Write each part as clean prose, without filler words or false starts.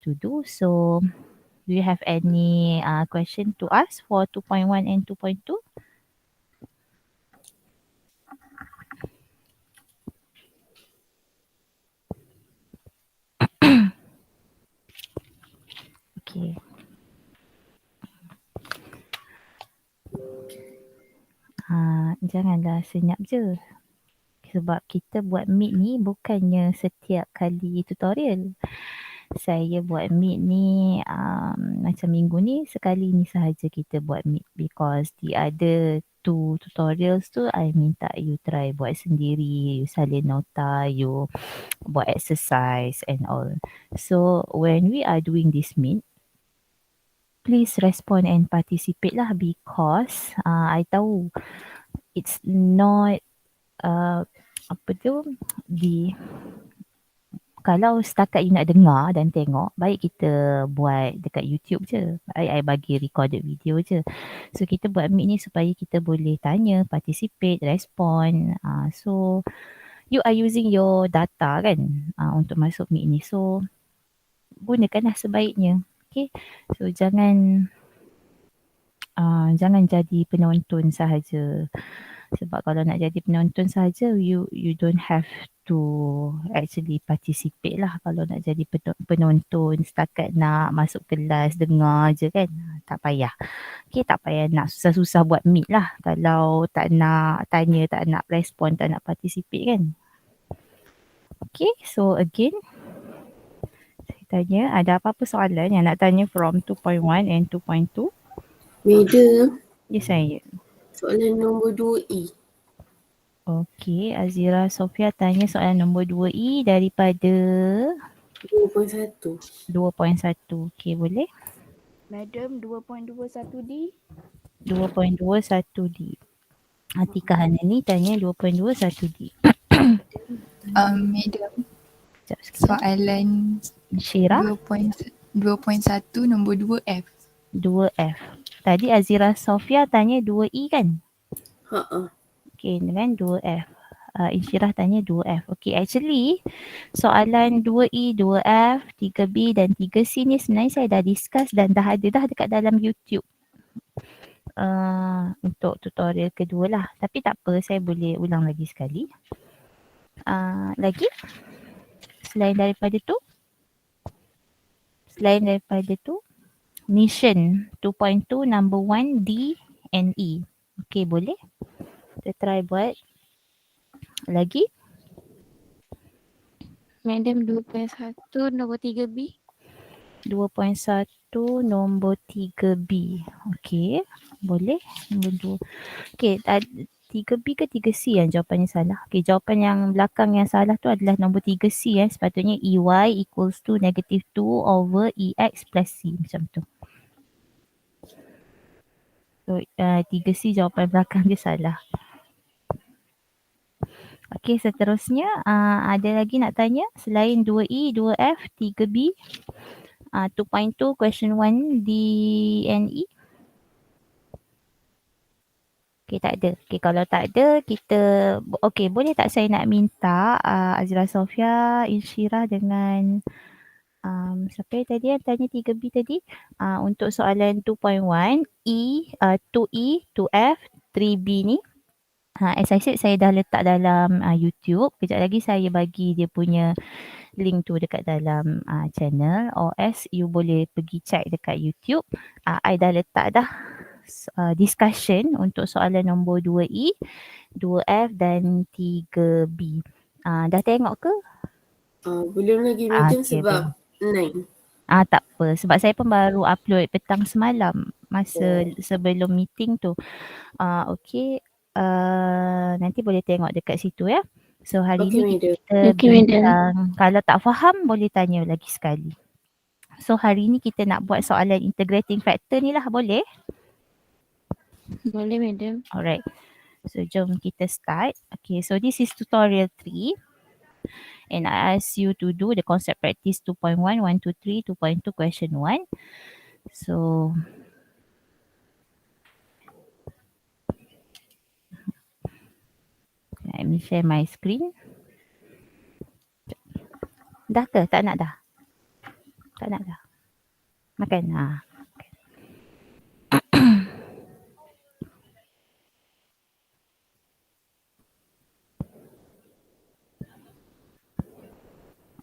to do. So do you have any question to ask for 2.1 and 2.2? Okay. Janganlah senyap je. Sebab kita buat meet ni bukannya setiap kali tutorial. Saya buat meet ni macam minggu ni sekali ni sahaja kita buat meet, because the other two tutorials tu I minta you try buat sendiri, you salin nota, you buat exercise and all. So when we are doing this meet, please respond and participate lah, because I tahu it's not apa tu, kalau setakat you nak dengar dan tengok, baik kita buat dekat YouTube je. I bagi recorded video je. So kita buat meet ni supaya kita boleh tanya, participate, respond. So you are using your data kan untuk masuk meet ni. So gunakanlah sebaiknya. Okay. So jangan jadi penonton sahaja. Sebab kalau nak jadi penonton saja, you don't have to actually participate lah. Kalau nak jadi penonton setakat nak masuk kelas dengar je kan, tak payah. Okay, tak payah nak susah-susah buat meet lah kalau tak nak tanya, tak nak respon, tak nak participate kan. Okay, so again saya tanya, ada apa-apa soalan yang nak tanya from 2.1 and 2.2? Madam. Ya, saya. Soalan nombor 2E. Okey, Azira Sofia tanya soalan nombor 2E daripada 2.1. 2.1. Okey, boleh? Madam, 2.21D. 2.21D. Atika Hanani tanya 2.21D. Madam, soalan Syira 2.1 nombor 2F. 2F. Tadi Azira Sofia tanya 2E kan? Okey, dengan 2F. Insyirah tanya 2F. Okey, actually soalan 2E, 2F, 3B dan 3C ni sebenarnya saya dah discuss dan dah ada dah dekat dalam YouTube. Untuk tutorial kedua lah. Tapi tak apa, saya boleh ulang lagi sekali. Lagi? Selain daripada tu? Selain daripada tu? Mission 2.2 number 1 D and E. Okey, boleh? Kita try buat. Lagi? Madam, 2.1 nombor 3B. 2.1 nombor 3B. Okey, boleh. Nombor 2. Okey, 3B ke 3C yang jawapannya salah? Okey, jawapan yang belakang yang salah tu adalah nombor 3C . Sepatutnya EY equals to negative 2 over EX plus C. Macam tu. So 3C jawapan belakang dia salah. Okey, seterusnya ada lagi nak tanya selain 2E, 2F, 3B, 2.2 question 1 D&E? Okey, tak ada. Okey, kalau tak ada kita okey, boleh tak saya nak minta Azra Sofia, Insyirah dengan siapa tadi yang tanya 3B tadi, untuk soalan 2.1 E, 2E, 2F, 3B ni, as I said, saya dah letak dalam YouTube. Kejap lagi saya bagi dia punya link tu dekat dalam channel, or else you boleh pergi check dekat YouTube. I dah letak dah discussion untuk soalan nombor 2E, 2F dan 3B. Dah tengok ke? Belum lagi madam, sebab 9. Tak apa, sebab saya pun baru upload petang semalam masa sebelum meeting tu. Okey, nanti boleh tengok dekat situ ya. So hari ni kita bincang, kalau tak faham boleh tanya lagi sekali. So hari ni kita nak buat soalan integrating factor ni lah, boleh? Boleh, madam. Alright. So jom kita start. Okay, so this is tutorial 3. And I ask you to do the concept practice 2.1, 1, 2, 3, 2.2 question 1. So let me share my screen. Dah ke? Tak nak dah? Tak nak dah. Makan.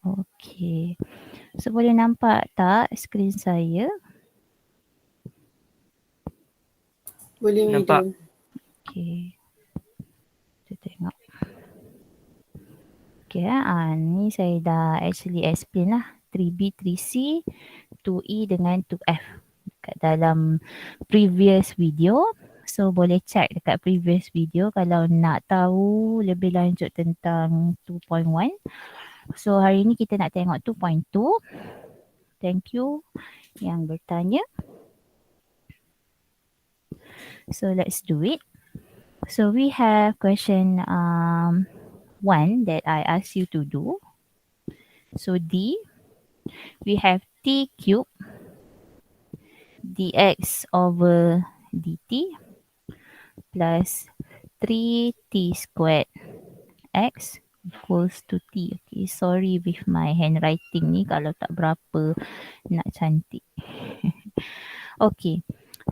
Okey. So boleh nampak tak skrin saya? Boleh Nampak. medium. Okey. Kita tengok. Okey, ni saya dah actually explain lah 3B, 3C, 2E dengan 2F kat dalam previous video. So boleh check dekat previous video kalau nak tahu lebih lanjut tentang 2.1. So hari ni kita nak tengok 2.2. Thank you yang bertanya. So let's do it. So we have question 1 that I ask you to do. So D, we have T cube dx over dt plus 3t squared x equals to t. Okay, sorry with my handwriting ni kalau tak berapa nak cantik. Okay,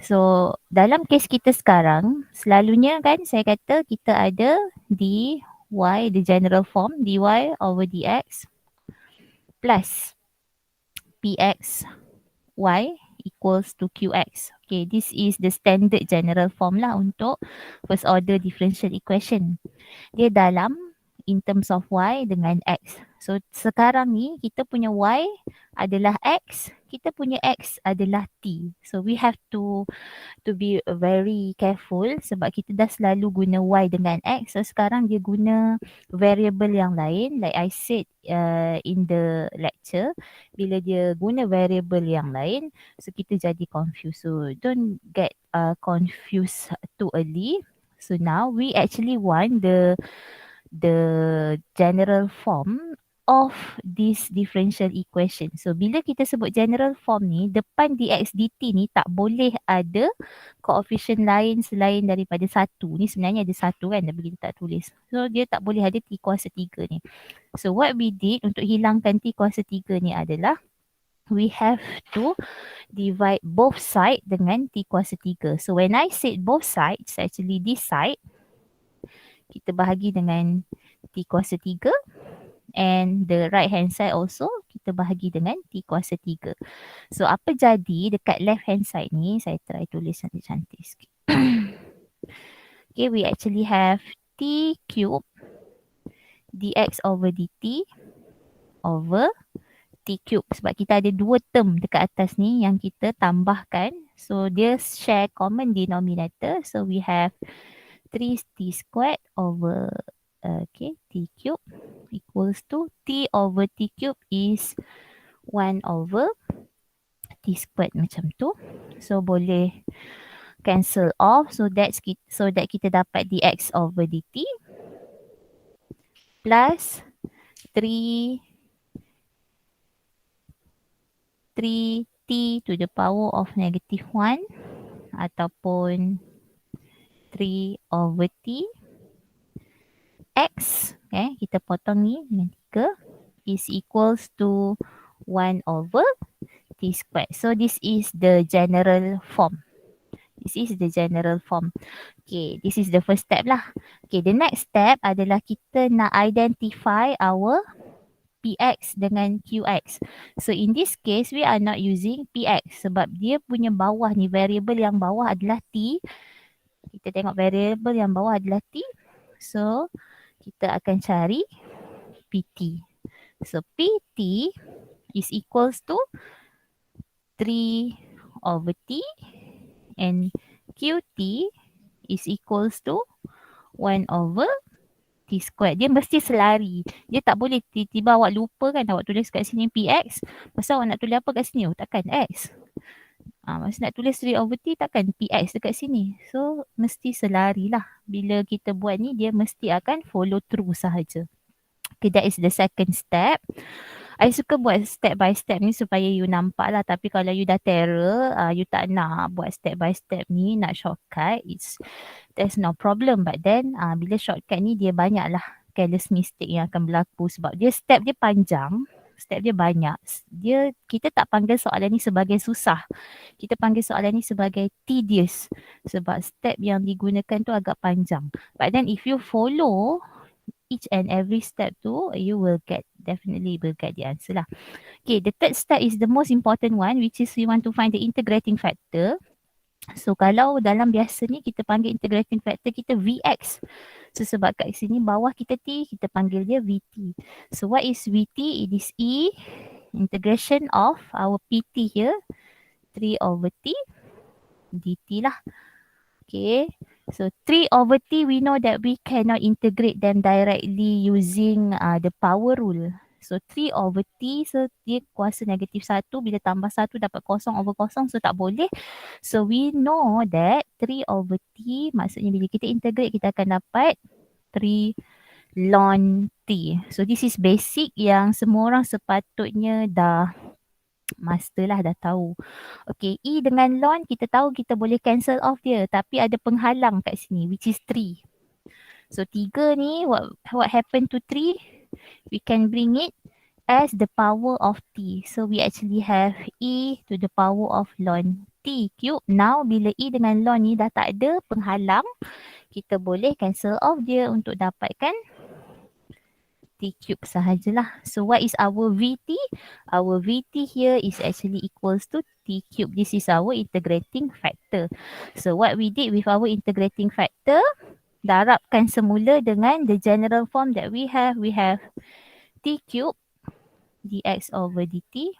so dalam kes kita sekarang, selalunya kan saya kata kita ada dy, the general form, dy over dx plus px y equals to qx. Okay, this is the standard general form lah untuk first order differential equation. Dia dalam in terms of y dengan x. So sekarang ni kita punya y adalah x, kita punya x adalah t. So we have to be very careful sebab kita dah selalu guna y dengan x. So sekarang dia guna variable yang lain. Like I said in the lecture, bila dia guna variable yang lain, so kita jadi confused. So don't get confused too early. So now we actually want the general form of this differential equation. So bila kita sebut general form ni, depan dx dt ni tak boleh ada koefisien lain selain daripada satu. Ni sebenarnya ada satu kan, tapi kita tak tulis. So dia tak boleh ada t kuasa 3 ni. So what we did untuk hilangkan t kuasa 3 ni adalah we have to divide both side dengan t kuasa 3. So when I said both sides, actually this side kita bahagi dengan t kuasa 3 and the right hand side also kita bahagi dengan t kuasa 3. So apa jadi dekat left hand side ni, saya try tulis cantik-cantik sikit. Okay, we actually have t cube dx over dt over t cube. Sebab kita ada dua term dekat atas ni yang kita tambahkan. So dia share common denominator. So we have 3t squared over t cube equals to t over t cube is 1 over t squared macam tu. So boleh cancel off. So that kita dapat dx over dt plus 3t to the power of negative 1 ataupun 3 over t x, kita potong ni dengan 3 is equals to 1 over t squared. So this is the general form. This is the general form. Okay, this is the first step lah. Okay, the next step adalah kita nak identify our px dengan qx. So in this case, we are not using px sebab dia punya bawah ni, variable yang bawah adalah t. Kita tengok variable yang bawah adalah t. So kita akan cari pt. So pt is equals to 3 over t and qt is equals to 1 over t squared. Dia mesti selari. Dia tak boleh tiba-tiba awak lupa kan awak tulis kat sini px. Pasal awak nak tulis apa kat sini? Oh, takkan x. Masa nak tulis 3 over t takkan px dekat sini. So mesti selari lah. Bila kita buat ni dia mesti akan follow through sahaja. Okay, that is the second step. I suka buat step by step ni supaya you nampak lah. Tapi kalau you dah terror, you tak nak buat step by step ni, nak shortcut, there's no problem. But then bila shortcut ni dia banyak lah careless mistake yang akan berlaku sebab dia step dia panjang. Step dia banyak. Kita tak panggil soalan ni sebagai susah. Kita panggil soalan ni sebagai tedious. Sebab step yang digunakan tu agak panjang. But then if you follow each and every step tu, you will definitely will get the answer lah. Okay, the third step is the most important one, which is we want to find the integrating factor. So kalau dalam biasa ni kita panggil integrating factor kita Vx. So sebab kat sini bawah kita T, kita panggil dia Vt. So what is Vt? It is E integration of our Pt here 3 over T dt lah. Okay. So 3 over T, we know that we cannot integrate them directly using the power rule. So 3 over T, so dia kuasa negatif 1, bila tambah 1 dapat kosong over kosong, so tak boleh. So we know that 3 over T, maksudnya bila kita integrate, kita akan dapat 3 ln T. So this is basic yang semua orang sepatutnya dah master lah, dah tahu. Okay, E dengan ln kita tahu kita boleh cancel off dia, tapi ada penghalang kat sini, which is 3. So 3 ni, what happened to 3? We can bring it as the power of T. So we actually have E to the power of ln T cube. Now bila E dengan ln ni dah tak ada penghalang, kita boleh cancel off dia untuk dapatkan T cube sahajalah. So what is our Vt? Our Vt here is actually equals to T cube. This is our integrating factor. So what we did with our integrating factor, darabkan semula dengan the general form that we have. We have T cube dx over dt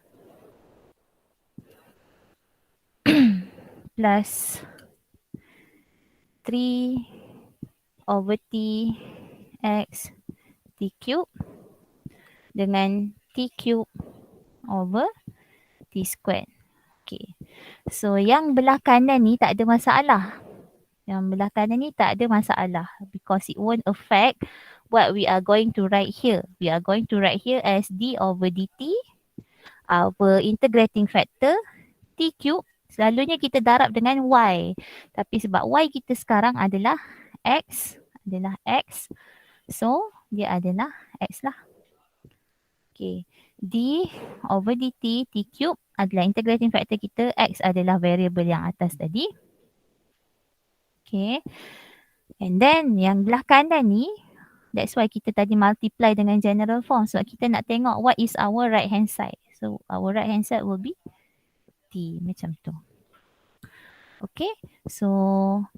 plus 3 over T x T cube dengan T cube over T squared. Okay. So yang belah kanan ni tak ada masalah. Yang belah kanan ni tak ada masalah because it won't affect what we are going to write here. We are going to write here as d over dt, our integrating factor, T cube. Selalunya kita darab dengan y. Tapi sebab y kita sekarang adalah x. So dia adalah x lah. Okay. D over dt, T cube adalah integrating factor kita. X adalah variable yang atas tadi. Okay. And then yang belah kanan ni, that's why kita tadi multiply dengan general form. Sebab kita nak tengok what is our right hand side. So our right hand side will be T macam tu. Okay. So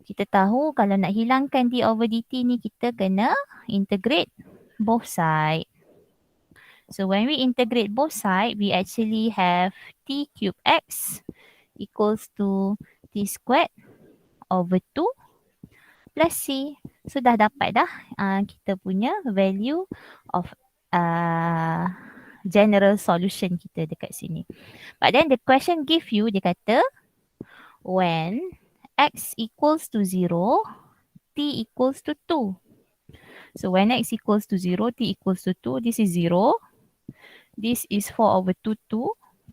kita tahu kalau nak hilangkan D over dt ni kita kena integrate both side. So when we integrate both side, we actually have T cube x equals to T squared over 2 plus C. So dah dapat dah kita punya value of general solution kita dekat sini. But then the question give you, dia kata when x equals to 0, T equals to 2. So when x equals to 0, T equals to 2, this is 0. This is 4 over 2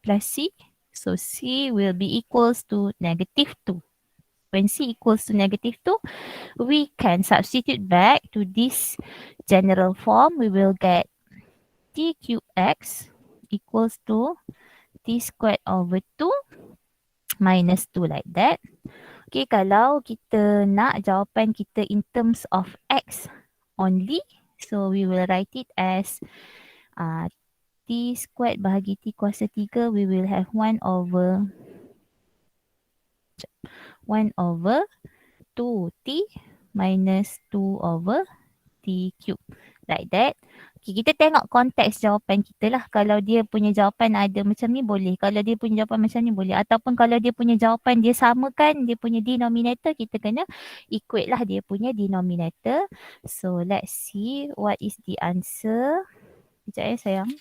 plus C. So C will be equals to negative 2. When C equals to negative 2, we can substitute back to this general form. We will get T cube x equals to T squared over 2 minus 2 like that. Okay, kalau kita nak jawapan kita in terms of x only, so we will write it as T squared bahagi T kuasa 3, we will have 1 over 2T minus 2 over T cube. Like that. Okay, kita tengok konteks jawapan kita lah. Kalau dia punya jawapan ada macam ni boleh. Kalau dia punya jawapan macam ni boleh. Ataupun kalau dia punya jawapan dia samakan dia punya denominator, kita kena equate lah dia punya denominator. So let's see what is the answer. Sekejap sayang.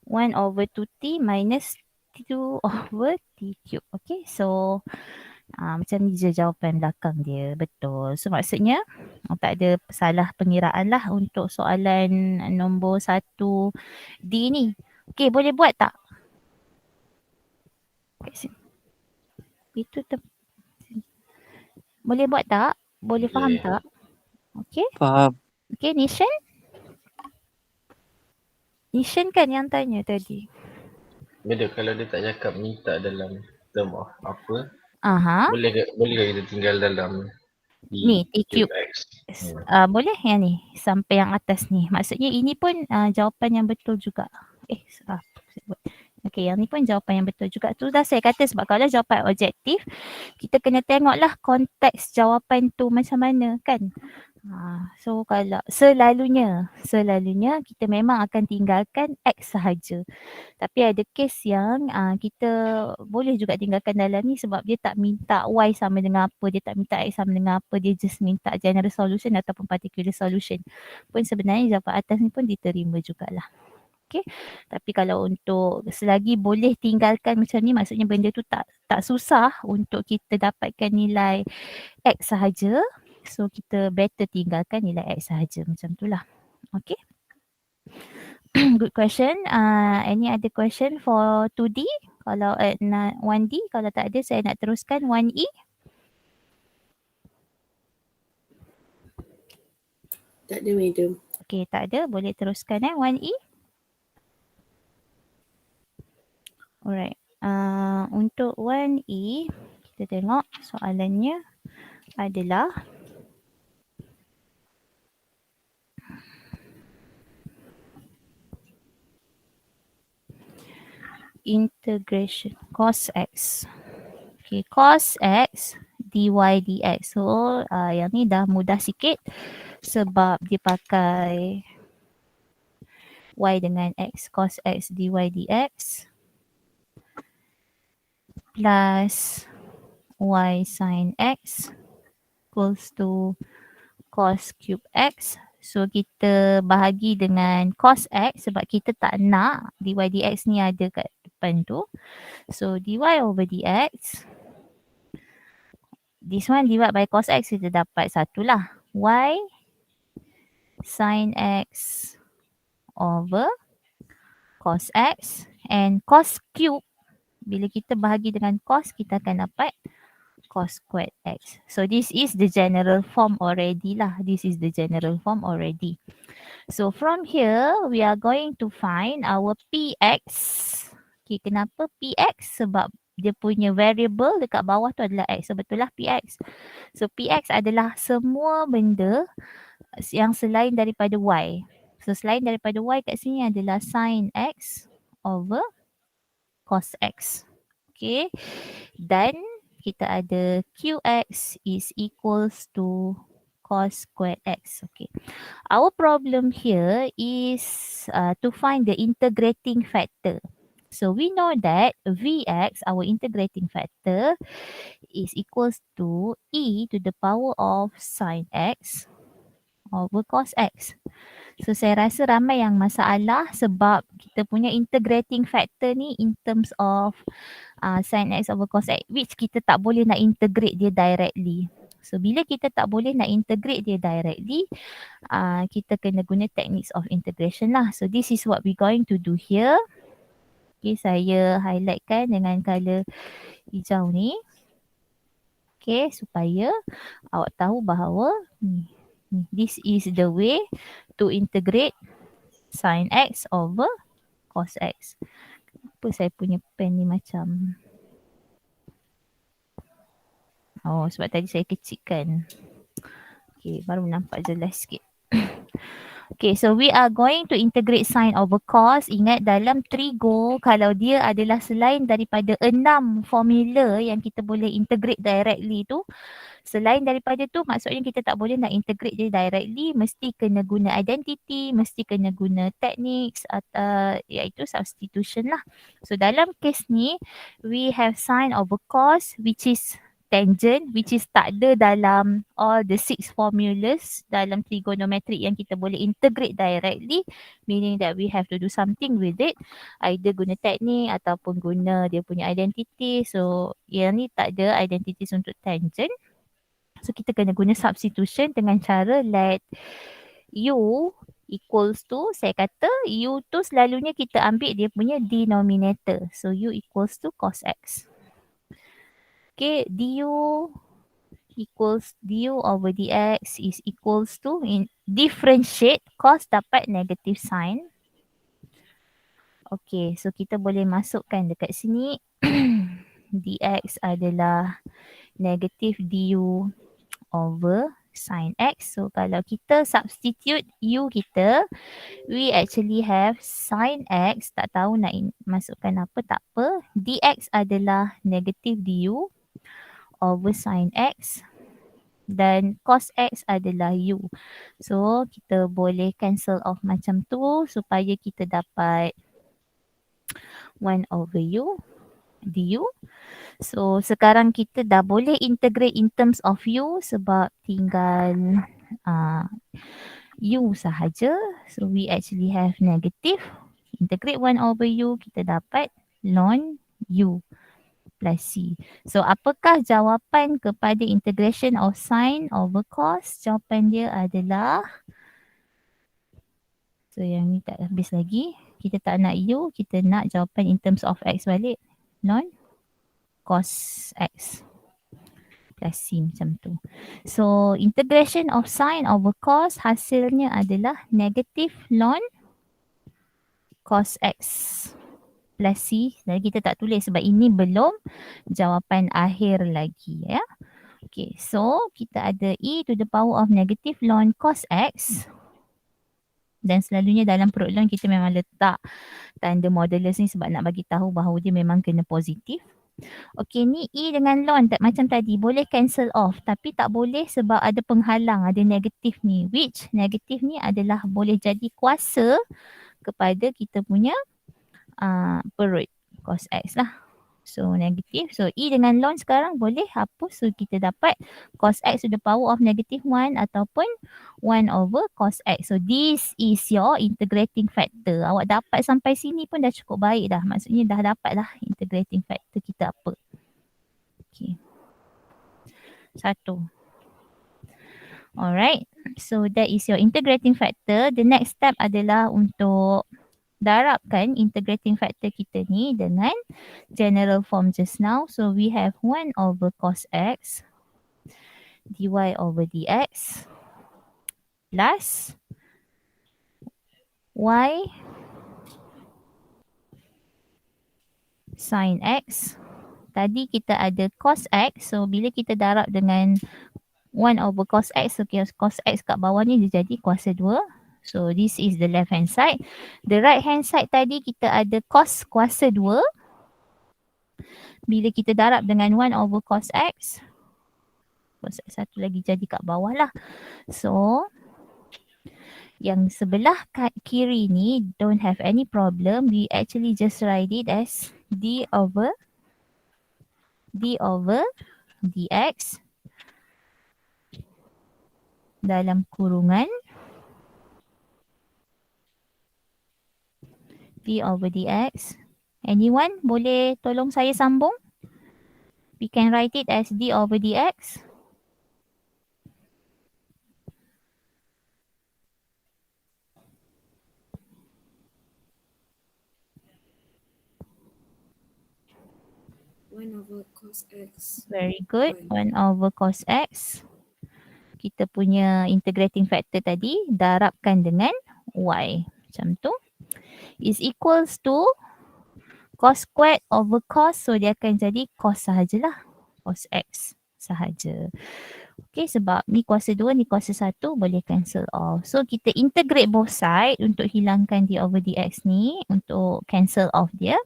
1 over 2T minus 2 over T cube. Okay, so macam ni je jawapan belakang dia. Betul. So maksudnya tak ada salah pengiraan lah untuk soalan nombor 1D ni. Okay, boleh buat tak? Itu boleh buat tak? Boleh faham tak? Okay. Faham. Okay, Nishan? Nishan kan yang tanya tadi? Beda kalau dia tak cakap minta dalam term of apa, Aha. boleh kita tinggal dalam Ni, TQ. QX. Boleh yang ni sampai yang atas ni. Maksudnya ini pun jawapan yang betul juga. Okey, yang ni pun jawapan yang betul juga. Tu dah saya kata sebab kalau jawapan objektif, kita kena tengoklah konteks jawapan tu macam mana kan. So kalau selalunya kita memang akan tinggalkan X sahaja. Tapi ada kes yang kita boleh juga tinggalkan dalam ni sebab dia tak minta Y sama dengan apa, dia tak minta X sama dengan apa, dia just minta general solution ataupun particular solution. Pun sebenarnya jawapan atas ni pun diterima jugalah. Okay. Tapi kalau untuk selagi boleh tinggalkan macam ni, maksudnya benda tu tak susah untuk kita dapatkan nilai X sahaja. So kita better tinggalkan nilai X sahaja macam tu lah. Okay. Good question. Any other question for 2D? Kalau 1D, kalau tak ada saya nak teruskan 1E. Tak ada, madam. Okay, tak ada. Boleh teruskan 1E. Alright. Untuk 1E, kita tengok soalannya adalah integration cos X. Okay, cos X dy dx. So yang ni dah mudah sikit sebab dia pakai y dengan x, cos X dy dx plus y sin X equals to cos cube X. So kita bahagi dengan cos X sebab kita tak nak dy dx ni ada kat depan tu. So dy over dx, this one divide by cos X, kita dapat satu lah. Y sin X over cos X, and cos cube, bila kita bahagi dengan cos, kita akan dapat cos squared X. So this is the general form already lah. This is the general form already. So from here, we are going to find our Px. Okay, kenapa Px? Sebab dia punya variable dekat bawah tu adalah X. So betul lah Px. So Px adalah semua benda yang selain daripada Y. So selain daripada Y kat sini adalah sin X over cos X. Okay. Dan kita ada Qx is equals to cos squared X. Okay. Our problem here is to find the integrating factor. So we know that Vx, our integrating factor, is equals to e to the power of sin X over cos X. So saya rasa ramai yang masalah sebab kita punya integrating factor ni in terms of sin X over cos X, which kita tak boleh nak integrate dia directly. So bila kita tak boleh nak integrate dia directly, kita kena guna techniques of integration lah. So this is what we going to do here. Okay, saya highlightkan dengan color hijau ni. Okay, supaya awak tahu bahawa this is the way to integrate sin X over cos X. Kenapa saya punya pen ni macam... Oh, sebab tadi saya kecilkan. Okay, baru nampak jelas sikit. Okay, so we are going to integrate sin over cos. Ingat dalam trigo, kalau dia adalah selain daripada 6 formula yang kita boleh integrate directly tu, selain daripada tu maksudnya kita tak boleh nak integrate dia directly, mesti kena guna identity, mesti kena guna techniques atau iaitu substitution lah. So dalam case ni, we have sin over cos which is tangent, which is tak ada dalam all the 6 formulas dalam trigonometric yang kita boleh integrate directly, meaning that we have to do something with it, either guna teknik ataupun guna dia punya identity. So yang ni tak ada identities untuk tangent. So kita kena guna substitution dengan cara let u equals to, saya kata u tu selalunya kita ambil dia punya denominator. So u equals to cos X. Okay, du equals du over dx is equals to, in differentiate cos dapat negative sign. Okay, so kita boleh masukkan dekat sini dx adalah negative du over sin x. So kalau kita substitute u kita, we actually have sin x, tak tahu nak masukkan apa, tak apa. Dx adalah negative du over sin x dan cos x adalah u. So kita boleh cancel off macam tu supaya kita dapat 1 over u du. So sekarang kita dah boleh integrate in terms of u sebab tinggal u sahaja. So we actually have negative. Integrate 1 over u, kita dapat ln u plus c. So apakah jawapan kepada integration of sin over cos? Jawapan dia adalah, so yang ni tak habis lagi. Kita tak nak u, kita nak jawapan in terms of x balik. Ln cos x plus c macam tu. So integration of sin over cos hasilnya adalah negative ln cos x plus c. Dan kita tak tulis sebab ini belum jawapan akhir lagi ya. Okay, so kita ada e to the power of negative ln cos x. Dan selalunya dalam perut ln kita memang letak tanda modulus ni sebab nak bagi tahu bahawa dia memang kena positif. Okey, ni E dengan ln tak macam tadi boleh cancel off tapi tak boleh sebab ada penghalang, ada negatif ni, which negatif ni adalah boleh jadi kuasa kepada kita punya perut cos x lah. So negatif, so E dengan ln sekarang boleh hapus, so kita dapat cos x to the power of negative 1 ataupun 1 over cos x. So this is your integrating factor. Awak dapat sampai sini pun dah cukup baik dah. Maksudnya dah dapat lah integrating factor kita apa. Okay. 1. Alright. So that is your integrating factor. The next step adalah untuk darabkan integrating factor kita ni dengan general form just now. So we have 1 over cos x dy over dx plus y sin x. Tadi kita ada cos x. So bila kita darab dengan 1 over cos x, so cos x kat bawah ni dia jadi kuasa 2. So this is the left hand side. The right hand side tadi kita ada cos kuasa 2. Bila kita darab dengan 1 over cos x, cos x satu lagi jadi kat bawah lah. So yang sebelah kiri ni don't have any problem. We actually just write it as d over dx dalam kurungan d over dx. Anyone boleh tolong saya sambung? We can write it as d over dx. One over cos x. Very good. 1 over cos x. Kita punya integrating factor tadi darabkan dengan y. Macam tu. Is equals to cos squared over cos. So dia akan jadi cos sahajalah. Cos x sahaja. Okay, sebab ni kuasa 2, ni kuasa 1 boleh cancel off. So kita integrate both side untuk hilangkan d over dx ni, untuk cancel off dia.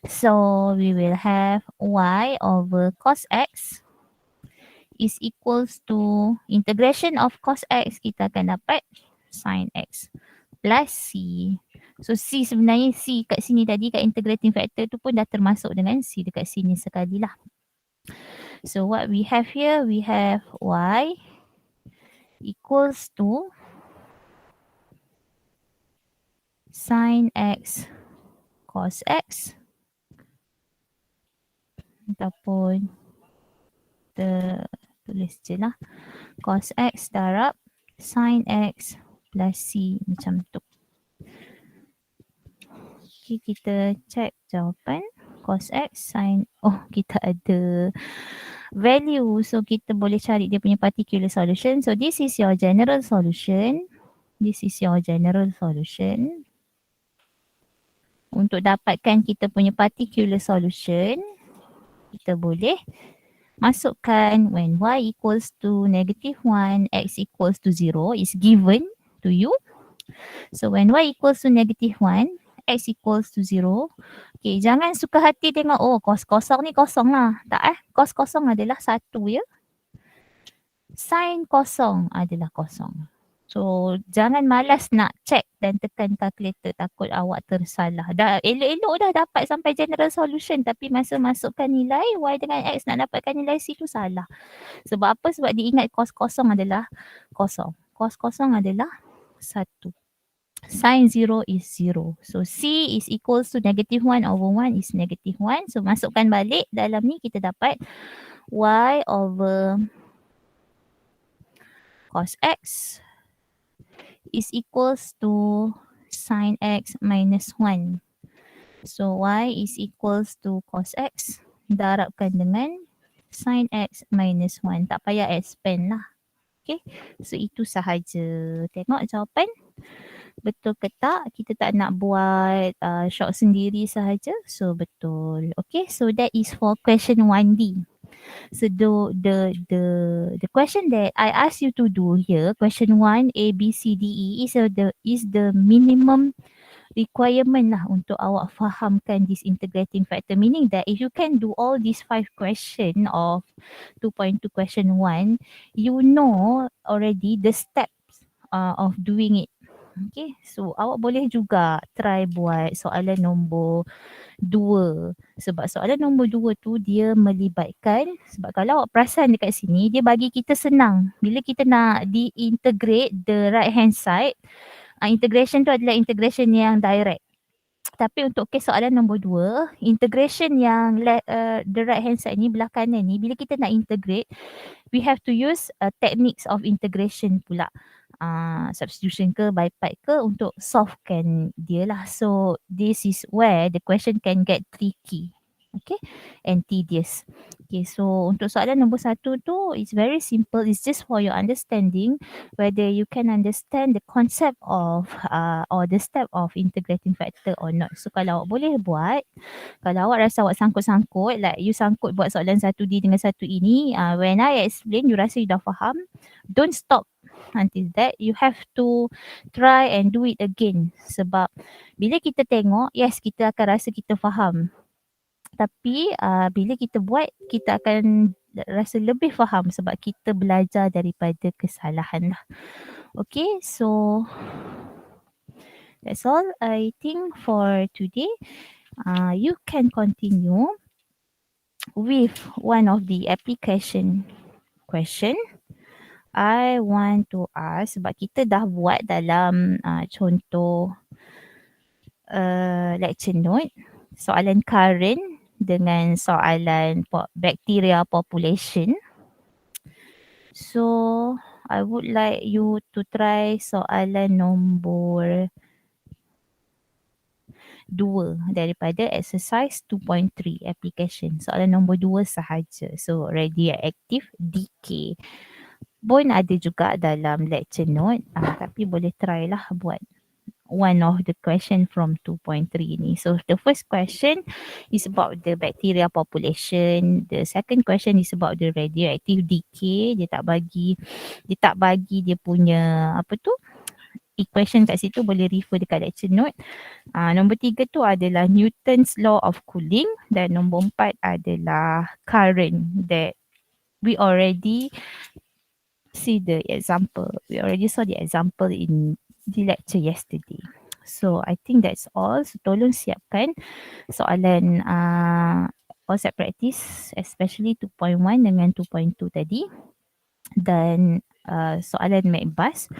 So we will have y over cos x is equals to integration of cos x, kita akan dapat sin x plus c. So c sebenarnya c kat sini tadi kat integrating factor tu pun dah termasuk dengan c dekat sini sekali lah. So what we have here, we have y equals to sin x cos x ataupun kita tulis je lah cos x darab sin x plus c macam tu. Okay, kita check jawapan cos x sin, oh kita ada value. So kita boleh cari dia punya particular solution. So this is your general solution. This is your general solution. Untuk dapatkan kita punya particular solution, kita boleh masukkan when y equals to -1, x equals to 0 is given to you. So when y equals to -1, x equals to 0. Okay, jangan suka hati tengok, oh kos kosong ni kosong lah. Tak kos kosong adalah 1 ya. Sin kosong adalah kosong. So jangan malas nak check dan tekan calculator, takut awak tersalah. Dah elok-elok dah dapat sampai general solution, tapi masa masukkan nilai y dengan x nak dapatkan nilai c tu salah. Sebab apa? Sebab diingat kos kosong adalah kosong. Kos kosong adalah 1. Sin 0 is 0. So c is equals to -1/1 is -1. So masukkan balik dalam ni, kita dapat y over cos x is equals to sin x minus 1. So y is equals to cos x darabkan dengan sin x minus 1. Tak payah expand lah. Okay. So itu sahaja. Tengok jawapan. Betul ke tak? Kita tak nak buat short sendiri sahaja. So betul. Okay. So that is for question 1D. So the question that I ask you to do here, question 1 A, B, C, D, E is the minimum requirement lah untuk awak fahamkan this integrating factor. Meaning that if you can do all these 5 question of 2.2 question 1, you know already the steps of doing it. Okay, so awak boleh juga try buat soalan nombor 2. Sebab soalan nombor 2 tu dia melibatkan, sebab kalau awak perasan dekat sini, dia bagi kita senang. Bila kita nak di-integrate the right hand side, integration tu adalah integration yang direct. Tapi untuk kes soalan nombor 2, integration yang the right hand side ni, belah kanan ni, bila kita nak integrate, we have to use techniques of integration pula. Substitution ke by part ke untuk solvekan dia lah. So this is where the question can get tricky. Okay, and tedious. Okay, so untuk soalan nombor 1 tu, it's very simple. It's just for your understanding whether you can understand the concept of or the step of integrating factor or not. So kalau awak boleh buat, kalau awak rasa awak sangkut-sangkut, like you sangkut buat soalan 1D dengan 1E ni, when I explain, you rasa you dah faham, don't stop until that. You have to try and do it again. Sebab bila kita tengok, yes, kita akan rasa kita faham. Tapi bila kita buat, kita akan rasa lebih faham sebab kita belajar daripada kesalahan lah. Okay, so that's all I think for today. You can continue with one of the application question. I want to ask, sebab kita dah buat dalam contoh lecture note, soalan current dengan soalan bacteria population. So I would like you to try soalan nombor 2 daripada exercise 2.3 application. Soalan nombor 2 sahaja. So radioactive decay pun ada juga dalam lecture note, tapi boleh try lah buat one of the question from 2.3 ni. So the first question is about the bacteria population. The second question is about the radioactive decay. Dia tak bagi dia punya apa tu, equation kat situ, boleh refer dekat lecture note. Nombor 3 tu adalah Newton's law of cooling, dan nombor 4 adalah current that we already see the example. We already saw the example in the lecture yesterday. So I think that's all. So tolong siapkan soalan concept practice, especially 2.1 dengan 2.2 tadi, dan soalan MacBus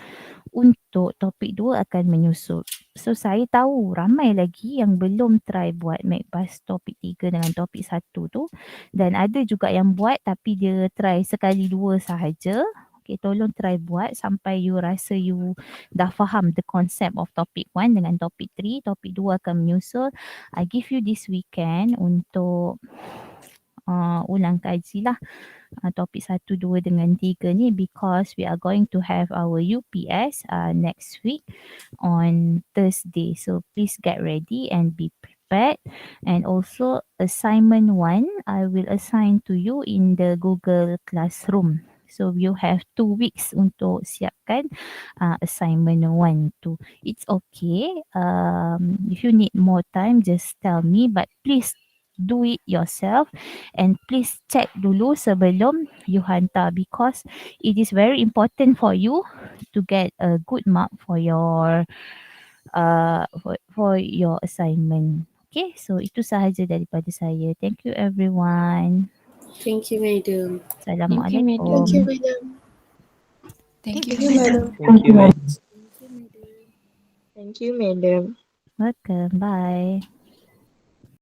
untuk topik 2 akan menyusul. So saya tahu ramai lagi yang belum try buat MacBus topik 3 dengan topik 1 tu, dan ada juga yang buat tapi dia try sekali 2 sahaja. Okay, tolong try buat sampai you rasa you dah faham the concept of topik 1 dengan topik 3. Topik 2 akan menyusul. I give you this weekend untuk ulang kaji lah topik 1, 2 dengan 3 ni, because we are going to have our UPS next week on Thursday. So please get ready and be prepared. And also assignment 1, I will assign to you in the Google Classroom. So you have 2 weeks untuk siapkan assignment 1 tu. It's okay. If you need more time, just tell me. But please do it yourself, and please check dulu sebelum you hantar, because it is very important for you to get a good mark for your for your assignment. Okay, so itu sahaja daripada saya. Thank you everyone. Thank you, madam. Assalamualaikum. Thank you, madam. Thank you, Thank you, madam. madam. Thank you, man. Thank you, madam. Thank you, madam. Welcome. Bye.